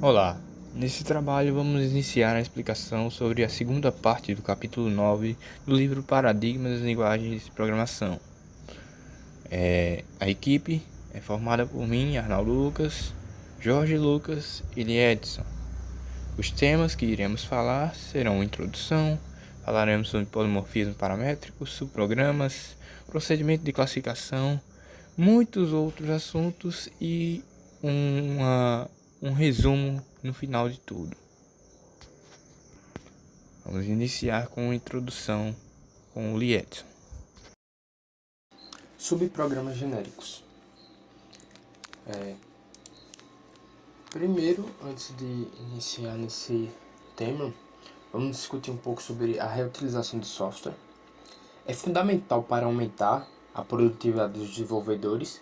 Olá, nesse trabalho vamos iniciar a explicação sobre a segunda parte do capítulo 9 do livro Paradigmas das Linguagens de Programação. A equipe é formada por mim, Arnaldo Lucas, Jorge Lucas e Lee Edson. Os temas que iremos falar serão introdução, falaremos sobre polimorfismo paramétrico, subprogramas, procedimento de classificação, muitos outros assuntos e um resumo no final de tudo. Vamos iniciar com a introdução com o Lee Edson. Subprogramas genéricos. Primeiro, antes de iniciar nesse tema, vamos discutir um pouco sobre a reutilização de software. É fundamental para aumentar a produtividade dos desenvolvedores.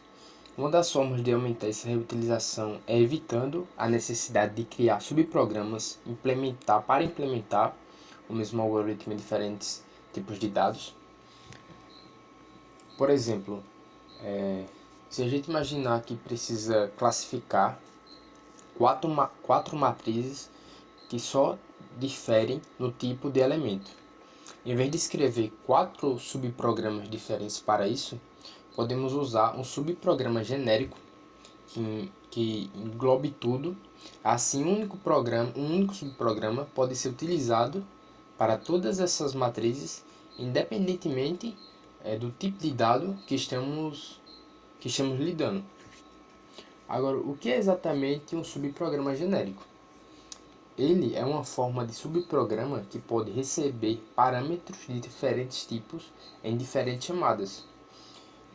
Uma das formas de aumentar essa reutilização é evitando a necessidade de criar subprogramas para implementar o mesmo algoritmo em diferentes tipos de dados. Por exemplo, se a gente imaginar que precisa classificar quatro matrizes que só diferem no tipo de elemento. Em vez de escrever 4 subprogramas diferentes para isso, podemos usar um subprograma genérico que englobe tudo. Assim, um único subprograma pode ser utilizado para todas essas matrizes, independentemente do tipo de dado que estamos lidando. Agora, o que é exatamente um subprograma genérico? Ele é uma forma de subprograma que pode receber parâmetros de diferentes tipos em diferentes chamadas.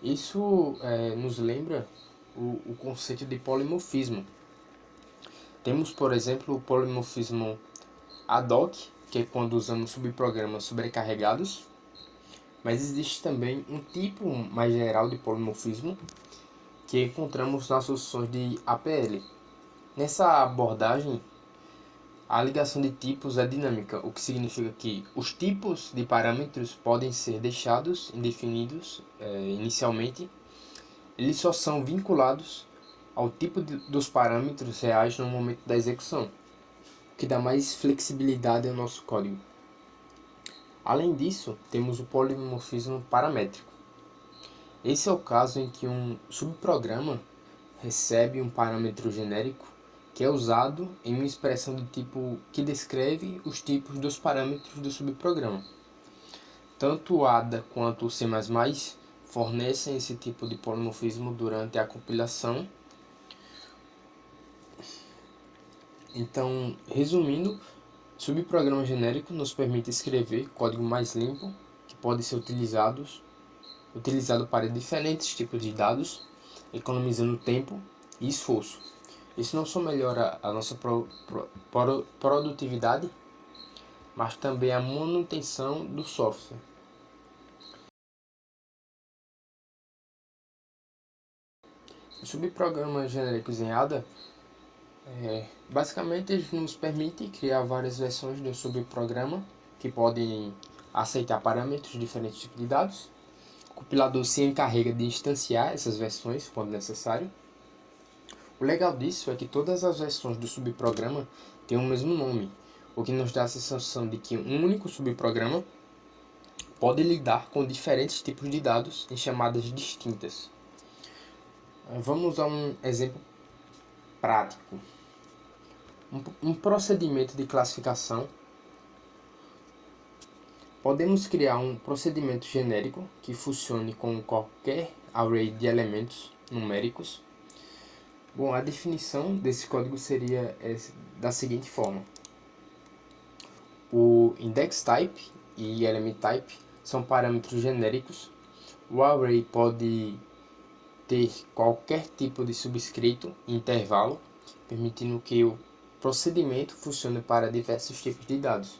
Isso nos lembra o conceito de polimorfismo. Temos, por exemplo, o polimorfismo ad hoc, que é quando usamos subprogramas sobrecarregados, mas existe também um tipo mais geral de polimorfismo que encontramos nas soluções de APL. Nessa abordagem, a ligação de tipos é dinâmica, o que significa que os tipos de parâmetros podem ser deixados indefinidos inicialmente. Eles só são vinculados ao tipo dos parâmetros reais no momento da execução, o que dá mais flexibilidade ao nosso código. Além disso, temos o polimorfismo paramétrico. Esse é o caso em que um subprograma recebe um parâmetro genérico que é usado em uma expressão do tipo que descreve os tipos dos parâmetros do subprograma. Tanto o ADA quanto o C++ fornecem esse tipo de polimorfismo durante a compilação. Então, resumindo, subprograma genérico nos permite escrever código mais limpo que pode ser utilizado para diferentes tipos de dados, economizando tempo e esforço. Isso não só melhora a nossa produtividade, mas também a manutenção do software. Os subprogramas genéricos em ADA, basicamente eles nos permitem criar várias versões de um subprograma que podem aceitar parâmetros de diferentes tipos de dados. O compilador se encarrega de instanciar essas versões quando necessário. O legal disso é que todas as versões do subprograma têm o mesmo nome, o que nos dá a sensação de que um único subprograma pode lidar com diferentes tipos de dados em chamadas distintas. Vamos a um exemplo prático. Um procedimento de classificação. Podemos criar um procedimento genérico que funcione com qualquer array de elementos numéricos. Bom, a definição desse código seria da seguinte forma. O index type e element type são parâmetros genéricos. O array pode ter qualquer tipo de subscrito e intervalo, permitindo que o procedimento funcione para diversos tipos de dados.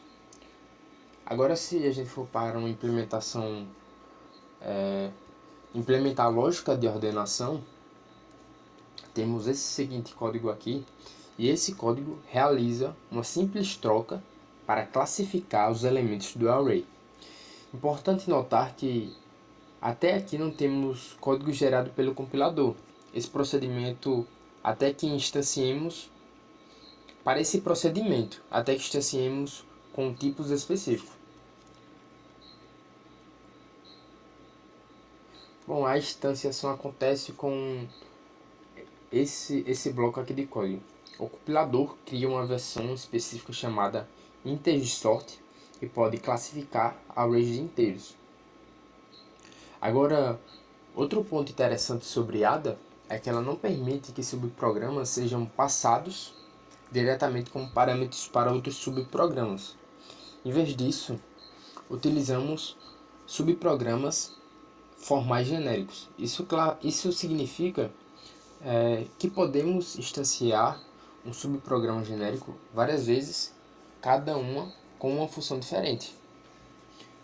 Agora, se a gente for para uma implementar a lógica de ordenação, temos esse seguinte código aqui, e esse código realiza uma simples troca para classificar os elementos do array. Importante notar que até aqui não temos código gerado pelo compilador. Esse procedimento, até que instanciemos, para esse procedimento, até que instanciemos com tipos específicos. Bom, a instanciação acontece com esse bloco aqui de código. O compilador cria uma versão específica chamada integer-sort e pode classificar arrays de inteiros. Agora, outro ponto interessante sobre Ada é que ela não permite que subprogramas sejam passados diretamente como parâmetros para outros subprogramas. Em vez disso, utilizamos subprogramas formais genéricos. Isso significa que podemos instanciar um subprograma genérico várias vezes, cada uma com uma função diferente.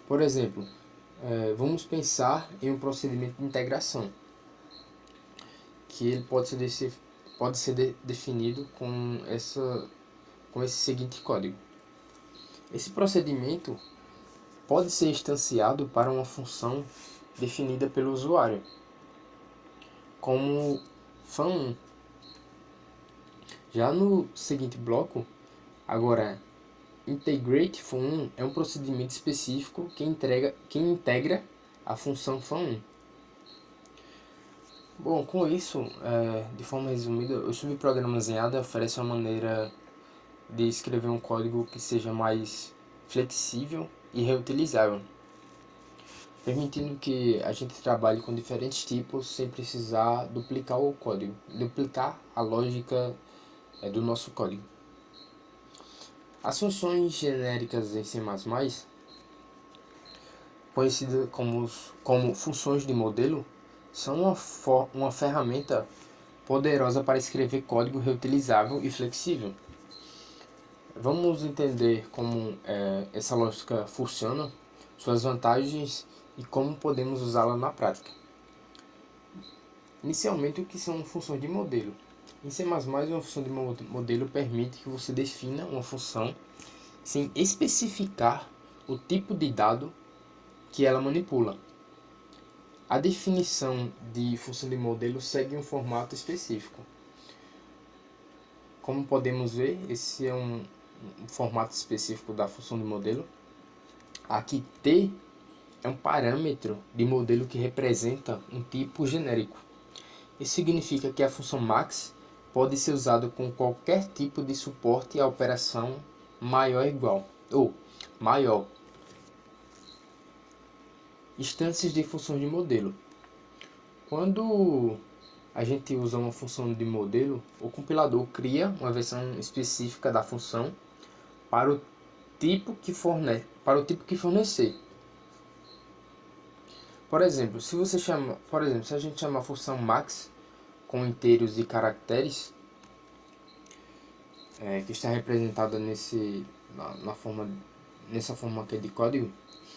Por exemplo, vamos pensar em um procedimento de integração, que ele pode ser definido com esse seguinte código. Esse procedimento pode ser instanciado para uma função definida pelo usuário, como fun1. Já no seguinte bloco, agora, integrate fun1 é um procedimento específico que integra a função fun1. Bom, com isso, de forma resumida, os subprogramas em Ada oferecem uma maneira de escrever um código que seja mais flexível e reutilizável, permitindo que a gente trabalhe com diferentes tipos sem precisar duplicar o código, duplicar a lógica do nosso código. As funções genéricas em C++, conhecidas como funções de modelo, são uma ferramenta poderosa para escrever código reutilizável e flexível. Vamos entender como essa lógica funciona, suas vantagens e como podemos usá-la na prática. Inicialmente, o que são funções de modelo? Em C++, uma função de modelo permite que você defina uma função sem especificar o tipo de dado que ela manipula. A definição de função de modelo segue um formato específico. Como podemos ver, esse é um formato específico da função de modelo. Aqui T é um parâmetro de modelo que representa um tipo genérico. Isso significa que a função max pode ser usada com qualquer tipo de suporte à operação maior ou igual, ou maior. Instâncias de funções de modelo. Quando a gente usa uma função de modelo, o compilador cria uma versão específica da função para o tipo que fornecer. Por exemplo, se a gente chama a função max com inteiros e caracteres, que está representada nessa forma aqui de código,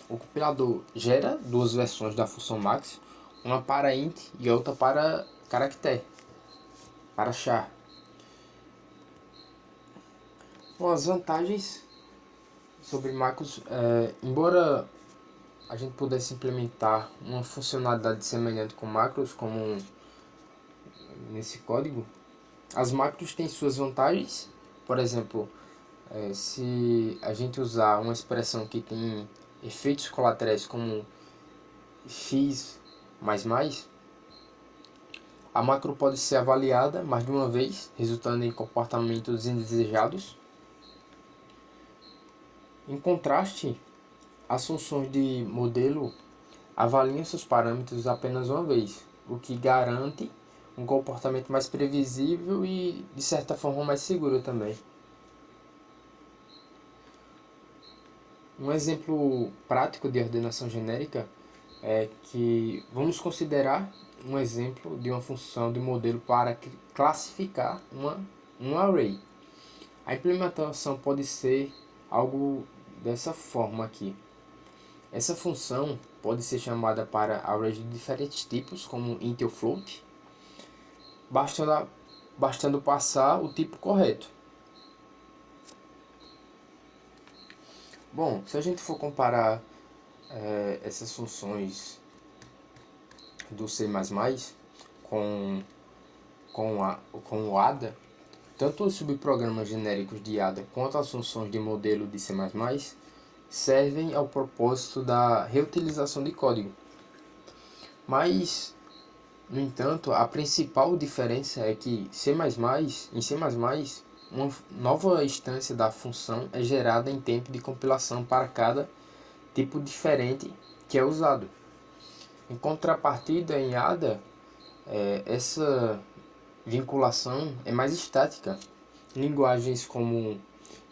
o compilador gera duas versões da função max, uma para int e outra para caractere, para char. Bom, as vantagens sobre macros, embora a gente pudesse implementar uma funcionalidade semelhante com macros, como nesse código, as macros têm suas vantagens. Por exemplo, se a gente usar uma expressão que tem efeitos colaterais como x++, a macro pode ser avaliada mais de uma vez, resultando em comportamentos indesejados. Em contraste, as funções de modelo avaliam seus parâmetros apenas uma vez, o que garante um comportamento mais previsível e, de certa forma, mais seguro também. Um exemplo prático de ordenação genérica é que vamos considerar um exemplo de uma função de modelo para classificar um array. A implementação pode ser algo dessa forma aqui. Essa função pode ser chamada para arrays de diferentes tipos, como int ou float, bastando passar o tipo correto. Bom, se a gente for comparar essas funções do C++ com o Ada, Tanto os subprogramas genéricos de ADA quanto as funções de modelo de C++ servem ao propósito da reutilização de código. Mas, no entanto, a principal diferença é que em C++, uma nova instância da função é gerada em tempo de compilação para cada tipo diferente que é usado. Em contrapartida, em ADA, essa vinculação é mais estática. Linguagens como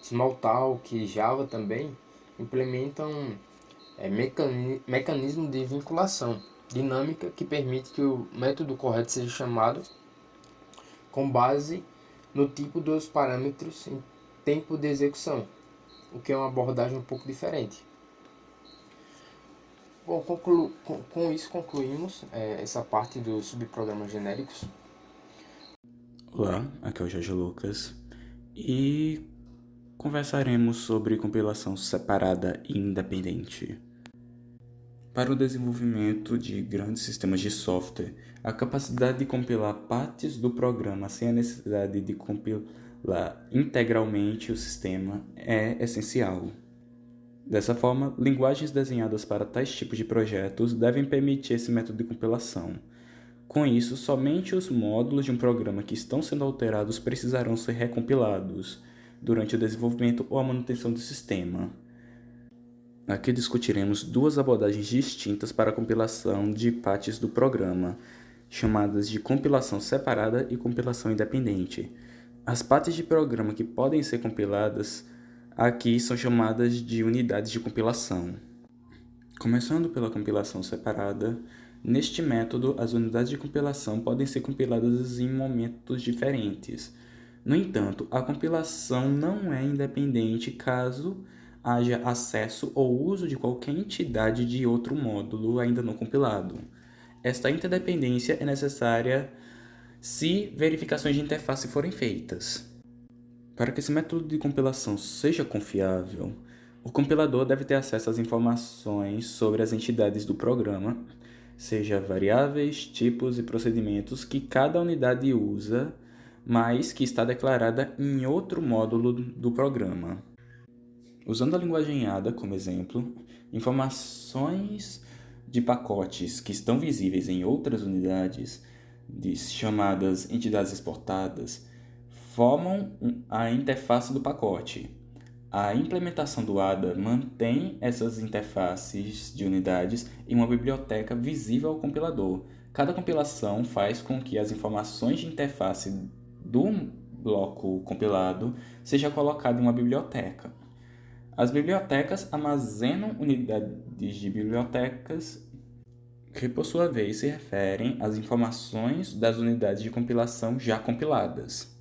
Smalltalk e Java também implementam mecanismo de vinculação dinâmica que permite que o método correto seja chamado com base no tipo dos parâmetros em tempo de execução, o que é uma abordagem um pouco diferente. Bom, com isso concluímos essa parte dos subprogramas genéricos. Olá, aqui é o Jorge Lucas e conversaremos sobre compilação separada e independente. Para o desenvolvimento de grandes sistemas de software, a capacidade de compilar partes do programa sem a necessidade de compilar integralmente o sistema é essencial. Dessa forma, linguagens desenhadas para tais tipos de projetos devem permitir esse método de compilação. Com isso, somente os módulos de um programa que estão sendo alterados precisarão ser recompilados durante o desenvolvimento ou a manutenção do sistema. Aqui discutiremos duas abordagens distintas para a compilação de partes do programa, chamadas de compilação separada e compilação independente. As partes de programa que podem ser compiladas aqui são chamadas de unidades de compilação. Começando pela compilação separada, neste método as unidades de compilação podem ser compiladas em momentos diferentes. No entanto, a compilação não é independente caso haja acesso ou uso de qualquer entidade de outro módulo ainda não compilado. Esta interdependência é necessária se verificações de interface forem feitas. Para que esse método de compilação seja confiável, o compilador deve ter acesso às informações sobre as entidades do programa, seja variáveis, tipos e procedimentos que cada unidade usa, mas que está declarada em outro módulo do programa. Usando a linguagem ADA como exemplo, informações de pacotes que estão visíveis em outras unidades, chamadas entidades exportadas, formam a interface do pacote. A implementação do ADA mantém essas interfaces de unidades em uma biblioteca visível ao compilador. Cada compilação faz com que as informações de interface do bloco compilado seja colocada em uma biblioteca. As bibliotecas armazenam unidades de bibliotecas que, por sua vez, se referem às informações das unidades de compilação já compiladas.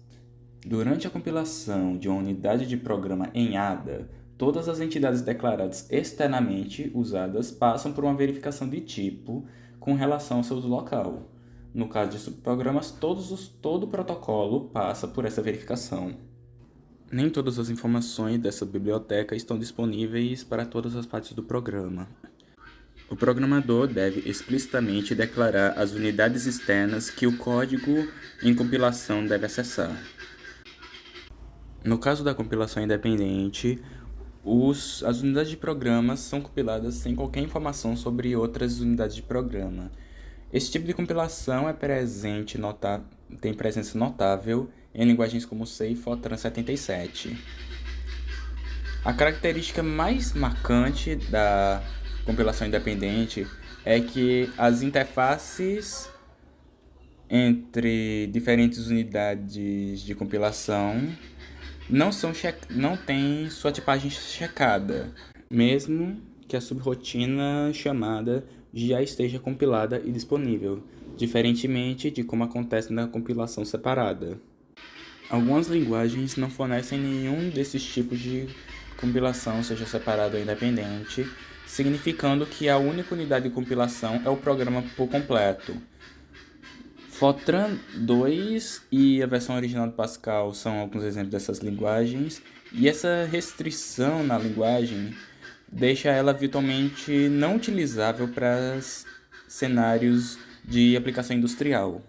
Durante a compilação de uma unidade de programa em ADA, todas as entidades declaradas externamente usadas passam por uma verificação de tipo com relação ao seu uso local. No caso de subprogramas, todo o protocolo passa por essa verificação. Nem todas as informações dessa biblioteca estão disponíveis para todas as partes do programa. O programador deve explicitamente declarar as unidades externas que o código em compilação deve acessar. No caso da compilação independente, as unidades de programa são compiladas sem qualquer informação sobre outras unidades de programa. Esse tipo de compilação tem presença notável em linguagens como C e Fortran 77. A característica mais marcante da compilação independente é que as interfaces entre diferentes unidades de compilação não têm sua tipagem checada, mesmo que a subrotina chamada já esteja compilada e disponível, diferentemente de como acontece na compilação separada. Algumas linguagens não fornecem nenhum desses tipos de compilação, seja separada ou independente, significando que a única unidade de compilação é o programa por completo. Fortran 2 e a versão original do Pascal são alguns exemplos dessas linguagens, e essa restrição na linguagem deixa ela virtualmente não utilizável para cenários de aplicação industrial.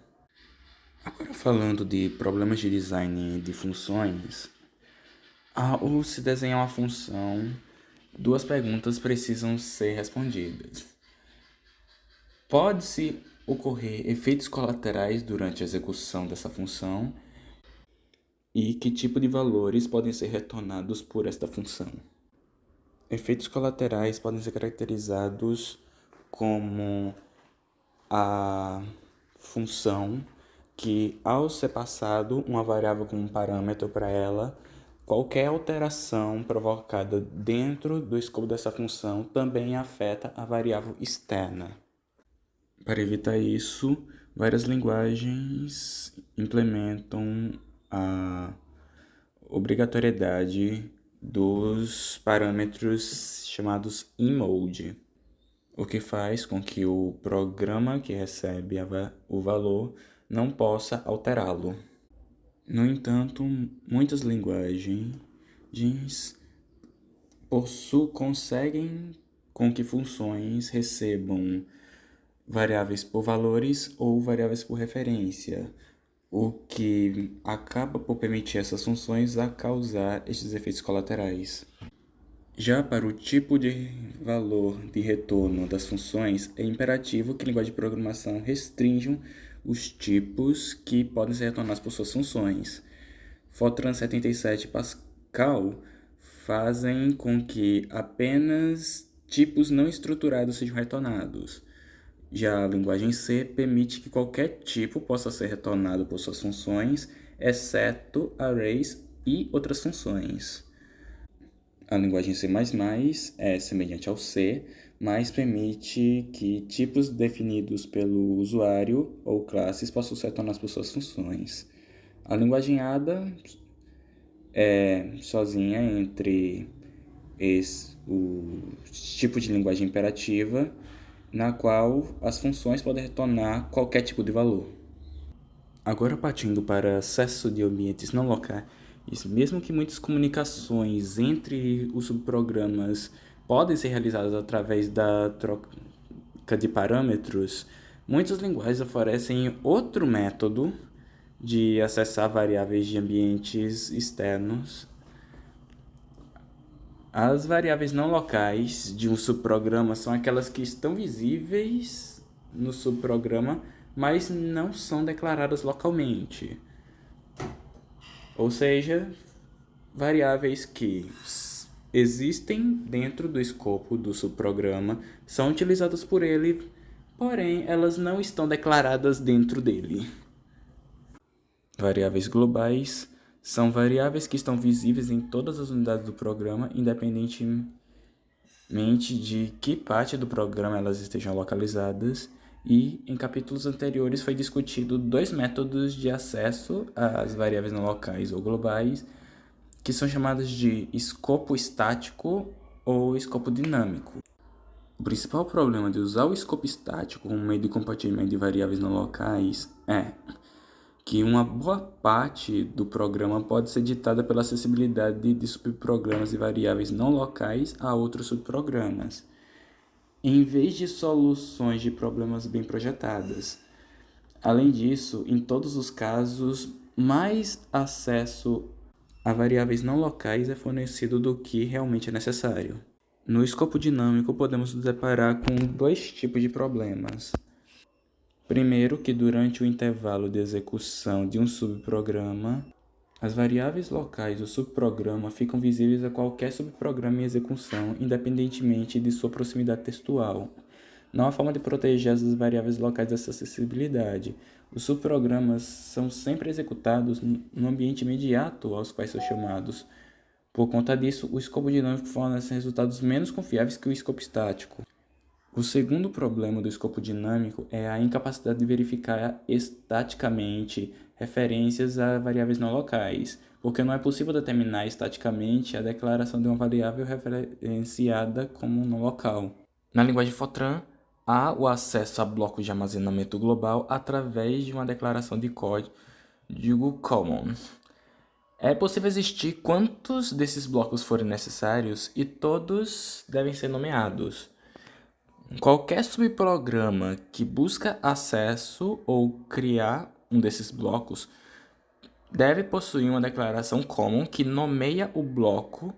Agora, Falando de problemas de design de funções, ao se desenhar uma função, duas perguntas precisam ser respondidas. Pode-se ocorrer efeitos colaterais durante a execução dessa função e que tipo de valores podem ser retornados por esta função. Efeitos colaterais podem ser caracterizados como a função que, ao ser passado uma variável com um parâmetro para ela, qualquer alteração provocada dentro do escopo dessa função também afeta a variável externa. Para evitar isso, várias linguagens implementam a obrigatoriedade dos parâmetros chamados in-mode, o que faz com que o programa que recebe o valor não possa alterá-lo. No entanto, muitas linguagens conseguem com que funções recebam variáveis por valores ou variáveis por referência, o que acaba por permitir essas funções a causar estes efeitos colaterais. Já para o tipo de valor de retorno das funções, é imperativo que a linguagem de programação restringam os tipos que podem ser retornados por suas funções. Fortran 77 e Pascal fazem com que apenas tipos não estruturados sejam retornados. Já a linguagem C permite que qualquer tipo possa ser retornado por suas funções, exceto arrays e outras funções. A linguagem C++ é semelhante ao C, mas permite que tipos definidos pelo usuário ou classes possam ser retornados por suas funções. A linguagem Ada é sozinha entre o tipo de linguagem imperativa, na qual as funções podem retornar qualquer tipo de valor. Agora, partindo para acesso de ambientes não locais, mesmo que muitas comunicações entre os subprogramas podem ser realizadas através da troca de parâmetros, muitas linguagens oferecem outro método de acessar variáveis de ambientes externos. As variáveis não locais de um subprograma são aquelas que estão visíveis no subprograma, mas não são declaradas localmente. Ou seja, variáveis que existem dentro do escopo do subprograma são utilizadas por ele, porém elas não estão declaradas dentro dele. Variáveis globais são variáveis que estão visíveis em todas as unidades do programa, independentemente de que parte do programa elas estejam localizadas. E em capítulos anteriores foi discutido dois métodos de acesso às variáveis não locais ou globais, que são chamados de escopo estático ou escopo dinâmico. O principal problema de usar o escopo estático como meio de compartilhamento de variáveis não locais é que uma boa parte do programa pode ser ditada pela acessibilidade de subprogramas e variáveis não locais a outros subprogramas, em vez de soluções de problemas bem projetadas. Além disso, em todos os casos, mais acesso a variáveis não locais é fornecido do que realmente é necessário. No escopo dinâmico, podemos nos deparar com dois tipos de problemas. Primeiro, que durante o intervalo de execução de um subprograma, as variáveis locais do subprograma ficam visíveis a qualquer subprograma em execução, independentemente de sua proximidade textual. Não há forma de proteger as variáveis locais dessa acessibilidade. Os subprogramas são sempre executados no ambiente imediato aos quais são chamados. Por conta disso, o escopo dinâmico fornece resultados menos confiáveis que o escopo estático. O segundo problema do escopo dinâmico é a incapacidade de verificar estaticamente referências a variáveis não locais, porque não é possível determinar estaticamente a declaração de uma variável referenciada como não local. Na linguagem Fortran, há o acesso a blocos de armazenamento global através de uma declaração de código common. É possível existir quantos desses blocos forem necessários e todos devem ser nomeados. Qualquer subprograma que busca acesso ou criar um desses blocos deve possuir uma declaração common que nomeia o bloco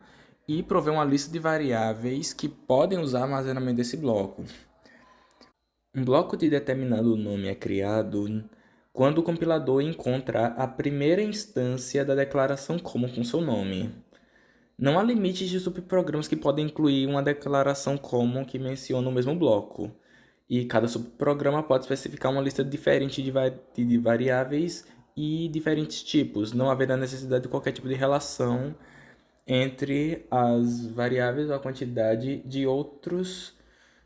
e provê uma lista de variáveis que podem usar armazenamento desse bloco. Um bloco de determinado nome é criado quando o compilador encontra a primeira instância da declaração common com seu nome. Não há limites de subprogramas que podem incluir uma declaração common que menciona o mesmo bloco, e cada subprograma pode especificar uma lista diferente de variáveis e diferentes tipos, não haverá necessidade de qualquer tipo de relação entre as variáveis ou a quantidade de outros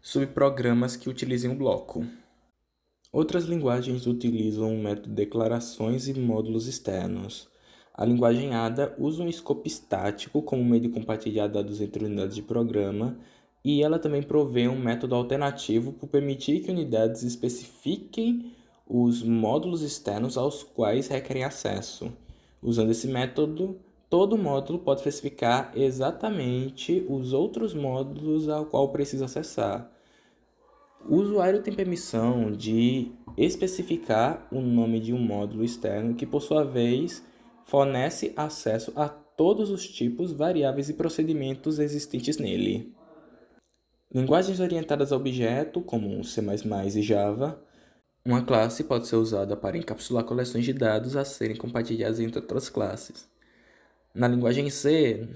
subprogramas que utilizem o bloco. Outras linguagens utilizam o método de declarações e módulos externos. A linguagem ADA usa um escopo estático como meio de compartilhar dados entre unidades de programa, e ela também provê um método alternativo por permitir que unidades especifiquem os módulos externos aos quais requerem acesso. Usando esse método, todo módulo pode especificar exatamente os outros módulos ao qual precisa acessar. O usuário tem permissão de especificar o nome de um módulo externo que, por sua vez, fornece acesso a todos os tipos, variáveis e procedimentos existentes nele. Linguagens orientadas a objeto, como C++ e Java, uma classe pode ser usada para encapsular coleções de dados a serem compartilhadas entre outras classes. Na linguagem C,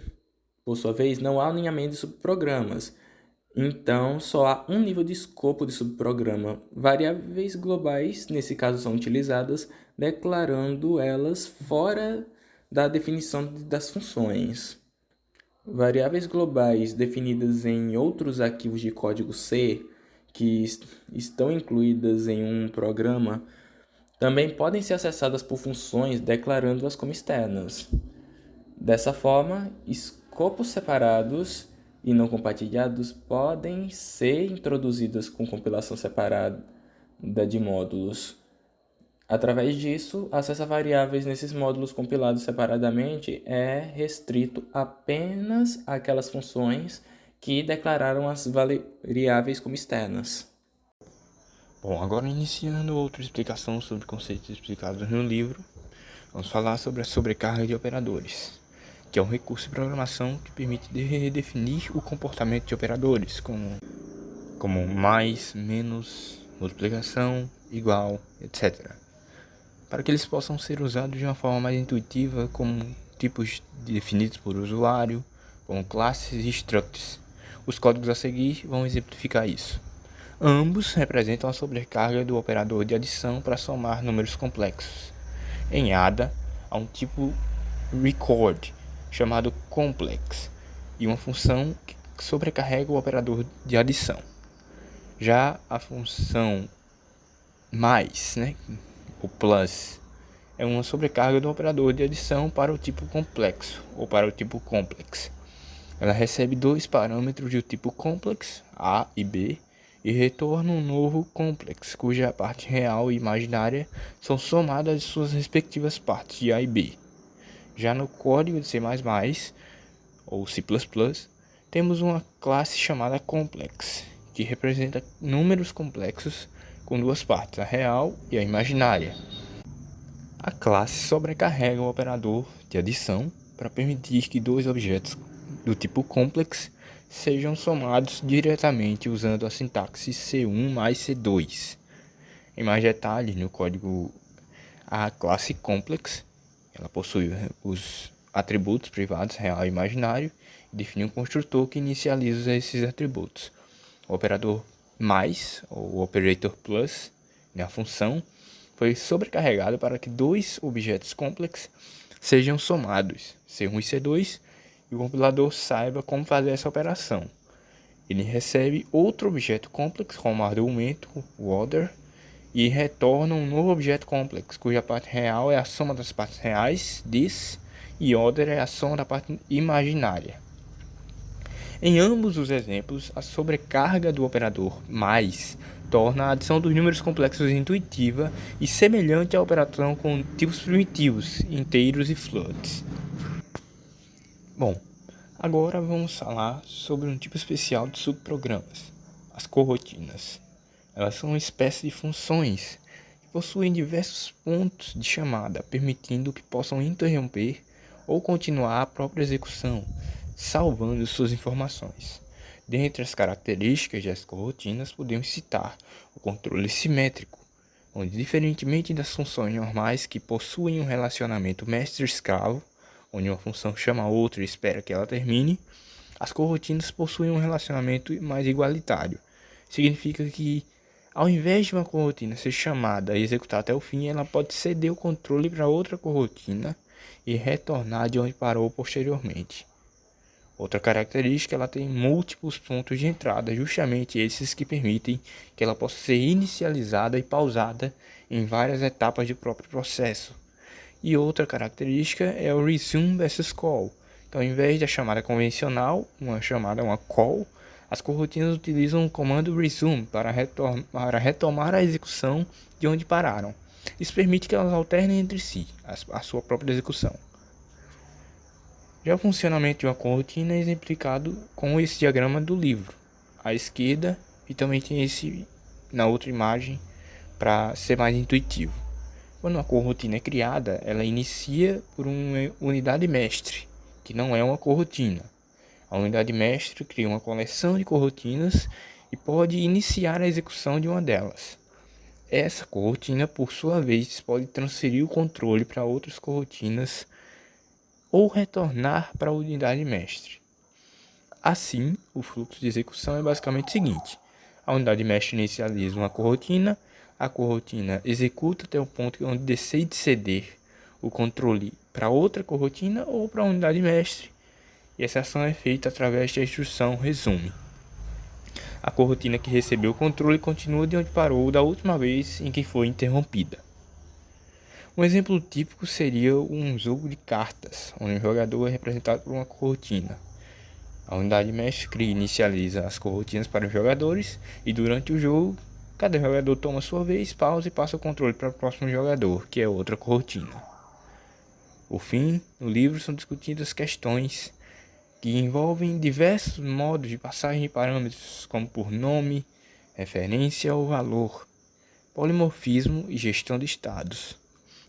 por sua vez, não há alinhamento de subprogramas, então só há um nível de escopo de subprograma. Variáveis globais, nesse caso, são utilizadas, declarando elas fora da definição das funções. Variáveis globais definidas em outros arquivos de código C, que estão incluídas em um programa, também podem ser acessadas por funções declarando-as como externas. Dessa forma, escopos separados e não compartilhados podem ser introduzidos com compilação separada de módulos. Através disso, acesso a variáveis nesses módulos compilados separadamente é restrito apenas àquelas funções que declararam as variáveis como externas. Bom, agora iniciando outra explicação sobre conceitos explicados no livro, vamos falar sobre a sobrecarga de operadores, que é um recurso de programação que permite definir o comportamento de operadores, como mais, menos, multiplicação, igual, etc., para que eles possam ser usados de uma forma mais intuitiva, como tipos definidos por usuário, como classes e structs. Os códigos a seguir vão exemplificar isso. Ambos representam a sobrecarga do operador de adição para somar números complexos. Em ADA, há um tipo record, chamado complex, e uma função que sobrecarrega o operador de adição. Já a função mais, o plus, é uma sobrecarga do operador de adição para o tipo complexo, ou para o tipo complex. Ela recebe dois parâmetros do tipo complex, A e B, e retorna um novo complex, cuja parte real e imaginária são somadas de suas respectivas partes de A e B. Já no código de C++, ou C++, temos uma classe chamada complex, que representa números complexos com duas partes, a real e a imaginária. A classe sobrecarrega o operador de adição para permitir que dois objetos do tipo complex sejam somados diretamente usando a sintaxe C1 mais C2. Em mais detalhes, no código, a classe complex ela possui os atributos privados real e imaginário e define um construtor que inicializa esses atributos. O operador mais, ou operator plus, a função, foi sobrecarregado para que dois objetos complexos sejam somados, C1 e C2, e o compilador saiba como fazer essa operação. Ele recebe outro objeto complexo como argumento, o order, e retorna um novo objeto complexo, cuja parte real é a soma das partes reais, this, e order é a soma da parte imaginária. Em ambos os exemplos, a sobrecarga do operador mais torna a adição dos números complexos intuitiva e semelhante à operação com tipos primitivos, inteiros e floats. Bom, agora vamos falar sobre um tipo especial de subprogramas, as corrotinas. Elas são uma espécie de funções que possuem diversos pontos de chamada, permitindo que possam interromper ou continuar a própria execução, salvando suas informações. Dentre as características das coroutinas, podemos citar o controle simétrico, onde, diferentemente das funções normais que possuem um relacionamento mestre-escravo, onde uma função chama a outra e espera que ela termine, as coroutinas possuem um relacionamento mais igualitário. Significa que, ao invés de uma corotina ser chamada e executar até o fim, ela pode ceder o controle para outra corotina e retornar de onde parou posteriormente. Outra característica, ela tem múltiplos pontos de entrada, justamente esses que permitem que ela possa ser inicializada e pausada em várias etapas do próprio processo. E outra característica é o resume versus call. Então, ao invés da chamada convencional, uma call, as coroutinas utilizam o comando resume para retomar a execução de onde pararam. Isso permite que elas alternem entre si a sua própria execução. Já o funcionamento de uma corotina é exemplificado com esse diagrama do livro, à esquerda, e também tem esse na outra imagem para ser mais intuitivo. Quando uma corotina é criada, ela inicia por uma unidade mestre, que não é uma corotina. A unidade mestre cria uma coleção de coroutinas e pode iniciar a execução de uma delas. Essa corotina, por sua vez, pode transferir o controle para outras coroutinas ou retornar para a unidade mestre. Assim, o fluxo de execução é basicamente o seguinte: a unidade mestre inicializa uma corotina, a corotina executa até o ponto onde decide ceder o controle para outra corotina ou para a unidade mestre, e essa ação é feita através da instrução resume. A corotina que recebeu o controle continua de onde parou da última vez em que foi interrompida. Um exemplo típico seria um jogo de cartas, onde o jogador é representado por uma corotina. A unidade mestre cria e inicializa as coroutinas para os jogadores, e durante o jogo, cada jogador toma sua vez, pausa e passa o controle para o próximo jogador, que é outra corotina. Por fim, no livro são discutidas questões que envolvem diversos modos de passagem de parâmetros, como por nome, referência ou valor, polimorfismo e gestão de estados.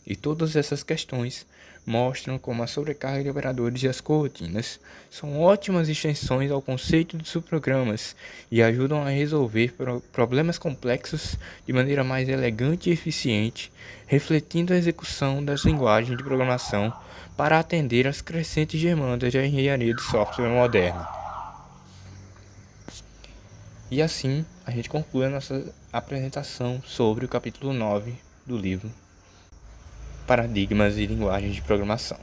E todas essas questões mostram como a sobrecarga de operadores e as coroutinas são ótimas extensões ao conceito de subprogramas e ajudam a resolver problemas complexos de maneira mais elegante e eficiente, refletindo a execução das linguagens de programação para atender às crescentes demandas da engenharia de software moderna. E assim, a gente conclui a nossa apresentação sobre o capítulo 9 do livro Paradigmas e Linguagens de Programação.